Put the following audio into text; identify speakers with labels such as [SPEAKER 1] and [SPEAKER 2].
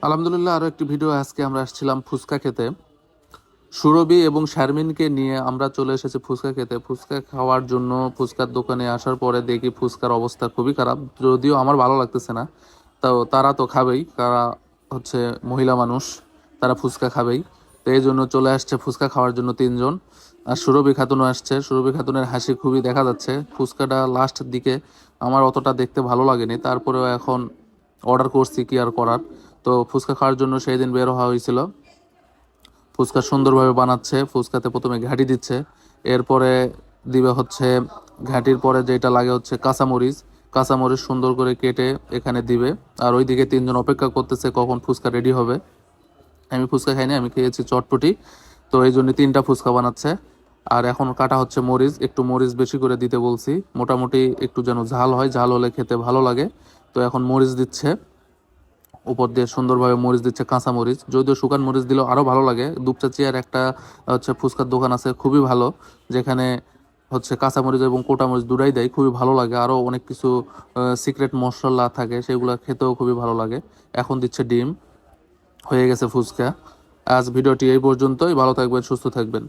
[SPEAKER 1] আলহামদুলিল্লাহ, আরো একটি ভিডিও। আজকে আমরা আসছিলাম ফুচকা খেতে। সুরভি এবং শারমিনকে নিয়ে আমরা চলে এসেছি ফুচকা খেতে। ফুচকা খাওয়ার জন্য ফুচকার দোকানে আসার পরে দেখি ফুচকার অবস্থা খুবই খারাপ, যদিও আমার ভালো লাগতেছে না। তারা তো খাবেই, তারা হচ্ছে মহিলা মানুষ, তারা ফুচকা খাবেই। তো এই জন্য চলে আসছে ফুচকা খাওয়ার জন্য তিনজন। আর সুরভি খাতুনও আসছে। সুরভি খাতুনের হাসি খুবই দেখা যাচ্ছে। ফুচকাটা লাস্টের দিকে আমার অতটা দেখতে ভালো লাগেনি, তারপরেও এখন অর্ডার করছি, কি আর করার। তো ফুচকা খাওয়ার জন্য সেই দিন বের হওয়া হয়েছিল। ফুচকা সুন্দরভাবে বানাচ্ছে। ফুচকাতে প্রথমে ঘাঁটি দিচ্ছে, এরপরে দিবে হচ্ছে, ঘাঁটির পরে যেটা লাগে হচ্ছে কাঁচামরিচ। কাঁচামরিচ সুন্দর করে কেটে এখানে দিবে। আর ওইদিকে তিনজন অপেক্ষা করতেছে কখন ফুচকা রেডি হবে। আমি ফুচকা খাইনি, আমি খেয়েছি চটপটি। তো এই জন্য তিনটা ফুচকা বানাচ্ছে। আর এখন কাটা হচ্ছে মরিচ, একটু মরিচ বেশি করে দিতে বলছি, মোটামুটি একটু যেন ঝাল হয়, ঝাল হলে খেতে ভালো লাগে। তো এখন মরিচ দিচ্ছে, উপর দিয়ে সুন্দরভাবে মরিচ দিচ্ছে, কাঁচা মরিচ। যদিও শুকান মরিচ দিলেও আরও ভালো লাগে। দুপচাচিয়ার একটা হচ্ছে ফুচকার দোকান আছে, খুবই ভালো, যেখানে হচ্ছে কাঁচা মরিচ এবং কোটা মরিচ দুটাই দেয়, খুবই ভালো লাগে। আরও অনেক কিছু সিক্রেট মশলা থাকে, সেগুলো খেতেও খুবই ভালো লাগে। এখন দিচ্ছে ডিম। হয়ে গেছে ফুচকা। আজ ভিডিওটি এই পর্যন্তই। ভালো থাকবেন, সুস্থ থাকবেন।